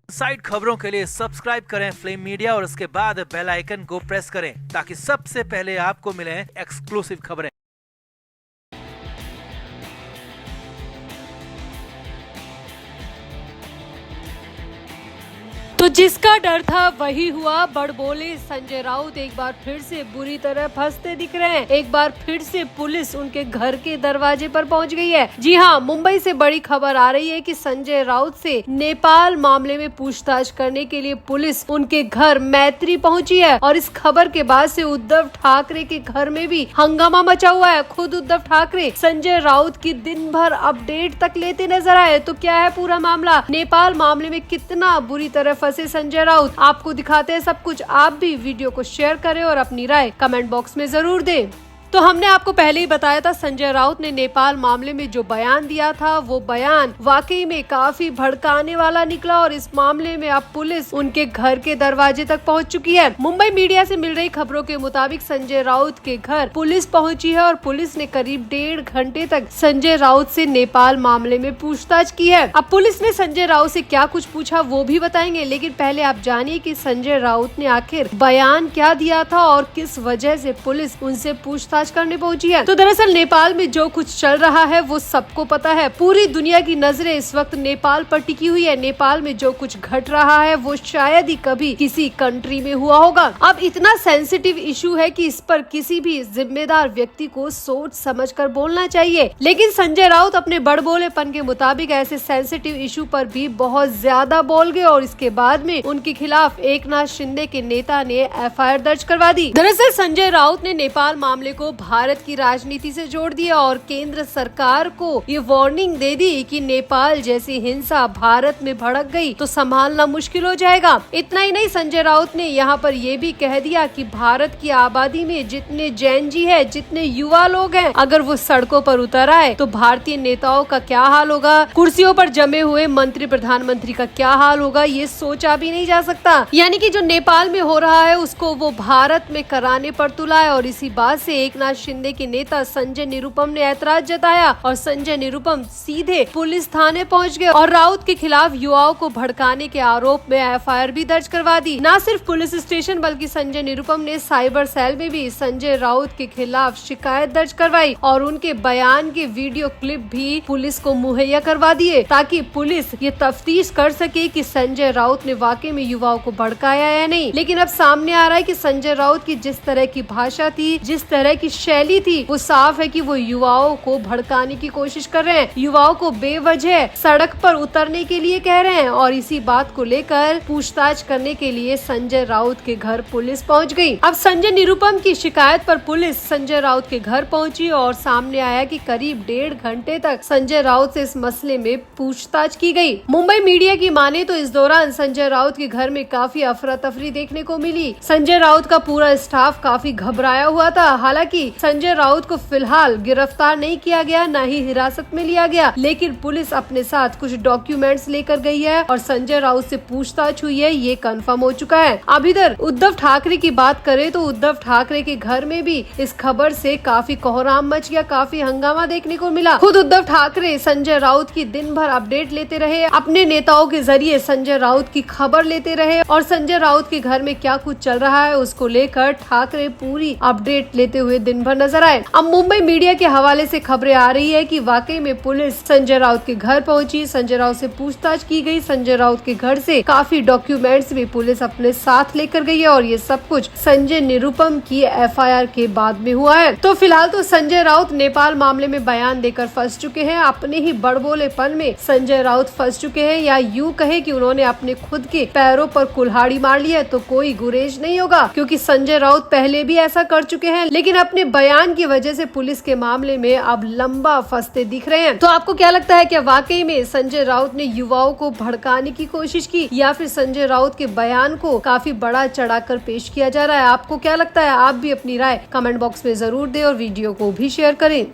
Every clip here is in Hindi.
साइड खबरों के लिए सब्सक्राइब करें फ्लेम मीडिया और उसके बाद बेल आइकन को प्रेस करें ताकि सबसे पहले आपको मिले एक्सक्लूसिव खबरें। तो जिसका डर था वही हुआ। बड़बोले संजय राउत एक बार फिर से बुरी तरह फंसते दिख रहे हैं। एक बार फिर से पुलिस उनके घर के दरवाजे पर पहुंच गई है। जी हां, मुंबई से बड़ी खबर आ रही है कि संजय राउत से नेपाल मामले में पूछताछ करने के लिए पुलिस उनके घर मैत्री पहुंची है। और इस खबर के बाद से उद्धव ठाकरे के घर में भी हंगामा मचा हुआ है। खुद उद्धव ठाकरे संजय राउत की दिन भर अपडेट तक लेते नजर आए। तो क्या है पूरा मामला, नेपाल मामले में कितना बुरी तरह फंसे संजय राउत, आपको दिखाते हैं सब कुछ। आप भी वीडियो को शेयर करें और अपनी राय कमेंट बॉक्स में जरूर दें। तो हमने आपको पहले ही बताया था, संजय राउत ने नेपाल मामले में जो बयान दिया था वो बयान वाकई में काफी भड़काने वाला निकला। और इस मामले में अब पुलिस उनके घर के दरवाजे तक पहुंच चुकी है। मुंबई मीडिया से मिल रही खबरों के मुताबिक संजय राउत के घर पुलिस पहुंची है और पुलिस ने करीब 1.5 घंटे तक संजय राउत से नेपाल मामले में पूछताछ की है। अब पुलिस ने संजय राउत से क्या कुछ पूछा वो भी बताएंगे, लेकिन पहले आप जानिए कि संजय राउत ने आखिर बयान क्या दिया था और किस वजह से पुलिस उनसे पूछताछ करने पहुंची है। तो दरअसल नेपाल में जो कुछ चल रहा है वो सबको पता है। पूरी दुनिया की नजरें इस वक्त नेपाल पर टिकी हुई है। नेपाल में जो कुछ घट रहा है वो शायद ही कभी किसी कंट्री में हुआ होगा। अब इतना सेंसिटिव इशू है कि इस पर किसी भी जिम्मेदार व्यक्ति को सोच समझकर बोलना चाहिए। लेकिन संजय राउत अपने बड़बोलेपन के मुताबिक ऐसे सेंसिटिव इशू पर भी बहुत ज्यादा बोल गए और इसके बाद में उनके खिलाफ एकनाथ शिंदे के नेता ने FIR दर्ज करवा दी। दरअसल संजय राउत ने नेपाल मामले को भारत की राजनीति से जोड़ दिया और केंद्र सरकार को ये वार्निंग दे दी कि नेपाल जैसी हिंसा भारत में भड़क गई तो संभालना मुश्किल हो जाएगा। इतना ही नहीं, संजय राउत ने यहाँ पर ये भी कह दिया कि भारत की आबादी में जितने जैन जी है, जितने युवा लोग हैं, अगर वो सड़कों पर उतर आए तो भारतीय नेताओं का क्या हाल होगा, कुर्सियों पर जमे हुए मंत्री प्रधानमंत्री का क्या हाल होगा, ये सोचा भी नहीं जा सकता। यानी कि जो नेपाल में हो रहा है उसको वो भारत में कराने पर तुला है। और इसी बात से एकनाथ शिंदे के नेता संजय निरुपम ने ऐतराज जताया और संजय निरुपम सीधे पुलिस थाने पहुंच गए और राउत के खिलाफ युवाओं को भड़काने के आरोप में FIR भी दर्ज करवा दी। न सिर्फ पुलिस स्टेशन बल्कि संजय निरुपम ने साइबर सेल में भी संजय राउत के खिलाफ शिकायत दर्ज करवाई और उनके बयान के वीडियो क्लिप भी पुलिस को मुहैया करवा दिए ताकि पुलिस ये तफ्तीश कर सके कि संजय राउत ने वाकई में युवाओं को भड़काया या नहीं। लेकिन अब सामने आ रहा है कि संजय राउत की जिस तरह की भाषा थी, जिस तरह की शैली थी, वो साफ है कि वो युवाओं को भड़काने की कोशिश कर रहे हैं, युवाओं को बेवजह सड़क पर उतरने के लिए कह रहे हैं। और इसी बात को लेकर पूछताछ करने के लिए संजय राउत के घर पुलिस पहुंच गई। अब संजय निरुपम की शिकायत पर पुलिस संजय राउत के घर पहुंची और सामने आया कि करीब 1.5 घंटे तक संजय राउत से इस मसले में पूछताछ की गई। मुंबई मीडिया की माने तो इस दौरान संजय राउत के घर में काफी अफरा तफरी देखने को मिली। संजय राउत का पूरा स्टाफ काफी घबराया हुआ था। हालांकि संजय राउत को फिलहाल गिरफ्तार नहीं किया गया, न ही हिरासत में लिया गया, लेकिन पुलिस अपने साथ कुछ डॉक्यूमेंट्स लेकर गई है और संजय राउत से पूछताछ हुई है, ये कंफर्म हो चुका है। अब इधर उद्धव ठाकरे की बात करें तो उद्धव ठाकरे के घर में भी इस खबर से काफी कोहराम मच गया, काफी हंगामा देखने को मिला। खुद उद्धव ठाकरे संजय राउत की दिन भर अपडेट लेते रहे, अपने नेताओं के जरिए संजय राउत की खबर लेते रहे और संजय राउत के घर में क्या कुछ चल रहा है उसको लेकर ठाकरे पूरी अपडेट लेते हुए दिन भर नजर आए। अब मुंबई मीडिया के हवाले से खबरें आ रही है कि वाकई में पुलिस संजय राउत के घर पहुंची, संजय राउत से पूछताछ की गई, संजय राउत के घर से काफी डॉक्यूमेंट्स भी पुलिस अपने साथ लेकर गई है और ये सब कुछ संजय निरुपम की FIR के बाद में हुआ है। तो फिलहाल तो संजय राउत नेपाल मामले में बयान देकर फंस चुके हैं, अपने ही बड़बोलेपन में संजय राउत फंस चुके हैं, या यूँ कहे कि उन्होंने अपने खुद के पैरों पर कुल्हाड़ी मार ली है। तो कोई गुरेज नहीं होगा क्योंकि संजय राउत पहले भी ऐसा कर चुके हैं, लेकिन अपने बयान की वजह से पुलिस के मामले में अब लंबा फंसते दिख रहे हैं। तो आपको क्या लगता है, क्या वाकई में संजय राउत ने युवाओं को भड़काने की कोशिश की या फिर संजय राउत के बयान को काफी बड़ा चढ़ाकर पेश किया जा रहा है? आपको क्या लगता है? आप भी अपनी राय कमेंट बॉक्स में जरूर दें और वीडियो को भी शेयर करें।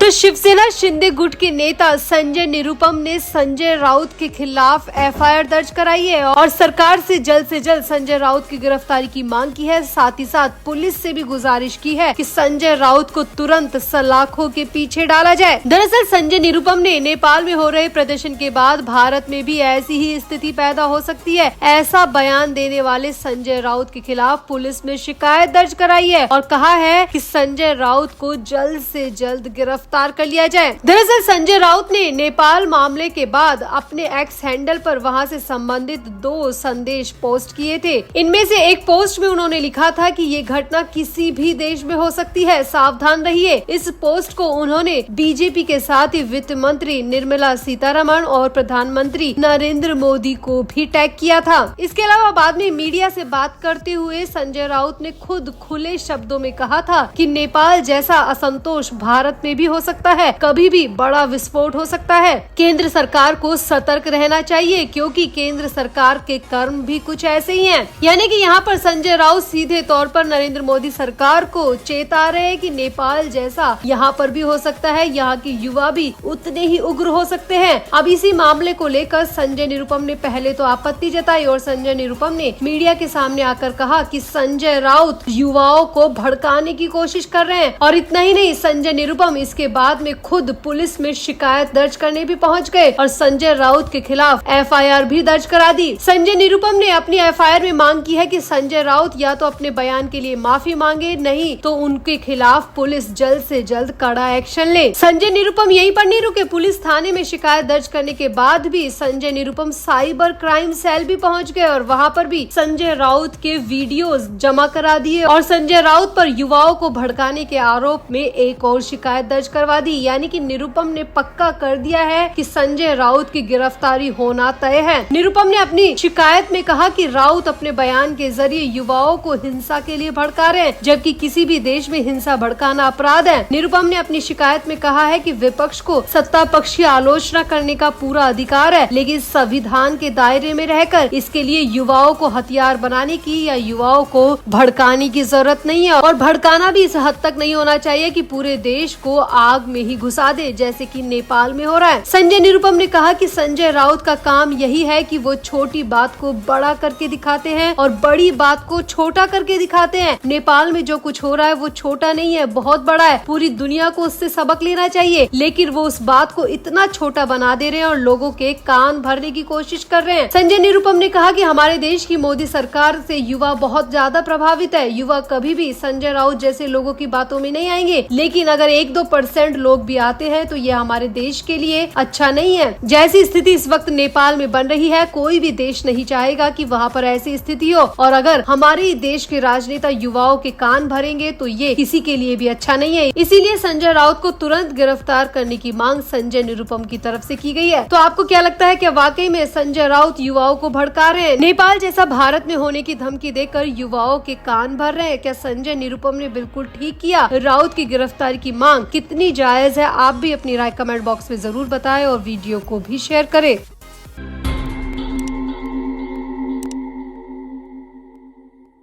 तो शिवसेना शिंदे गुट के नेता संजय निरुपम ने संजय राउत के खिलाफ एफआईआर दर्ज कराई है और सरकार से जल्द संजय राउत की गिरफ्तारी की मांग की है। साथ ही साथ पुलिस से भी गुजारिश की है कि संजय राउत को तुरंत सलाखों के पीछे डाला जाए। दरअसल संजय निरुपम ने नेपाल में हो रहे प्रदर्शन के बाद भारत में भी ऐसी ही स्थिति पैदा हो सकती है, ऐसा बयान देने वाले संजय राउत के खिलाफ पुलिस में शिकायत दर्ज कराई है और कहा है कि संजय राउत को जल्द से जल्द गिरफ्तार कर लिया जाए। दरअसल संजय राउत ने नेपाल मामले के बाद अपने एक्स हैंडल पर वहां से संबंधित 2 संदेश पोस्ट किए थे। इनमें से एक पोस्ट में उन्होंने लिखा था कि ये घटना किसी भी देश में हो सकती है, सावधान रहिए। इस पोस्ट को उन्होंने बीजेपी के साथ ही वित्त मंत्री निर्मला सीतारमण और प्रधानमंत्री नरेंद्र मोदी को भी टैग किया था। इसके अलावा बाद में मीडिया से बात करते हुए संजय राउत ने खुद खुले शब्दों में कहा था कि नेपाल जैसा असंतोष भारत में भी हो सकता है, कभी भी बड़ा विस्फोट हो सकता है। केंद्र सरकार को सतर्क रहना चाहिए क्योंकि केंद्र सरकार के कर्म भी कुछ ऐसे ही हैं। यानी कि यहाँ पर संजय राउत सीधे तौर पर नरेंद्र मोदी सरकार को चेता रहे हैं कि नेपाल जैसा यहाँ पर भी हो सकता है, यहाँ के युवा भी उतने ही उग्र हो सकते हैं। अब इसी मामले को लेकर संजय निरुपम ने पहले तो आपत्ति जताई और संजय निरुपम ने मीडिया के सामने आकर कहा कि संजय राउत युवाओं को भड़काने की कोशिश कर रहे हैं। और इतना ही नहीं, संजय निरुपम इसके बाद में खुद पुलिस में शिकायत दर्ज करने भी पहुंच गए और संजय राउत के खिलाफ एफआईआर भी दर्ज करा दी। संजय निरुपम ने अपनी एफआईआर में मांग की है कि संजय राउत या तो अपने बयान के लिए माफी मांगे, नहीं तो उनके खिलाफ पुलिस जल्द से जल्द कड़ा एक्शन ले। संजय निरुपम यहीं पर नहीं रुके, पुलिस थाने में शिकायत दर्ज करने के बाद भी Sanjay Nirupam cyber crime cell भी पहुंच गए और वहां पर भी संजय राउत के वीडियोस जमा करा दिए और संजय राउत पर युवाओं को भड़काने के आरोप में एक और शिकायत दर्ज करवा दी। यानी कि निरुपम ने पक्का कर दिया है कि संजय राउत की गिरफ्तारी होना तय है। निरुपम ने अपनी शिकायत में कहा कि राउत अपने बयान के जरिए युवाओं को हिंसा के लिए भड़का रहे हैं, जबकि किसी भी देश में हिंसा भड़काना अपराध है। निरुपम ने अपनी शिकायत में कहा है कि विपक्ष को सत्ता पक्ष की आलोचना करने का पूरा अधिकार है, लेकिन संविधान के दायरे में रहकर इसके लिए युवाओं को हथियार बनाने की या युवाओं को भड़काने की जरूरत नहीं है। और भड़काना भी इस हद तक नहीं होना चाहिए कि पूरे देश को आग में ही घुसा दे, जैसे कि नेपाल में हो रहा है। संजय निरुपम ने कहा कि संजय राउत का काम यही है कि वो छोटी बात को बड़ा करके दिखाते हैं और बड़ी बात को छोटा करके दिखाते हैं। नेपाल में जो कुछ हो रहा है वो छोटा नहीं है, बहुत बड़ा है। पूरी दुनिया को उससे सबक लेना चाहिए, लेकिन वो उस बात को इतना छोटा बना दे रहे हैं और लोगों के कान भरने की कोशिश कर रहे हैं। संजय निरुपम ने कहा कि हमारे देश की मोदी सरकार से युवा बहुत ज्यादा प्रभावित है। युवा कभी भी संजय राउत जैसे लोगों की बातों में नहीं आएंगे, लेकिन अगर 1-2% लोग भी आते हैं तो ये हमारे देश के लिए अच्छा नहीं है। जैसी स्थिति इस वक्त नेपाल में बन रही है, कोई भी देश नहीं चाहेगा कि वहाँ पर ऐसी स्थिति हो। और अगर हमारे देश के राजनेता युवाओं के कान भरेंगे तो ये किसी के लिए भी अच्छा नहीं है। इसीलिए संजय राउत को तुरंत गिरफ्तार करने की मांग संजय निरुपम की तरफ से की गई है। तो आपको क्या लगता है, क्या वाकई में संजय राउत युवाओं को भड़का रहे हैं? नेपाल जैसा भारत में होने की धमकी देकर युवाओं के कान भर रहे हैं? क्या संजय निरुपम ने बिल्कुल ठीक किया? राउत की गिरफ्तारी की मांग कितनी जायज है? आप भी अपनी राय कमेंट बॉक्स में जरूर बताएं और वीडियो को भी शेयर करें।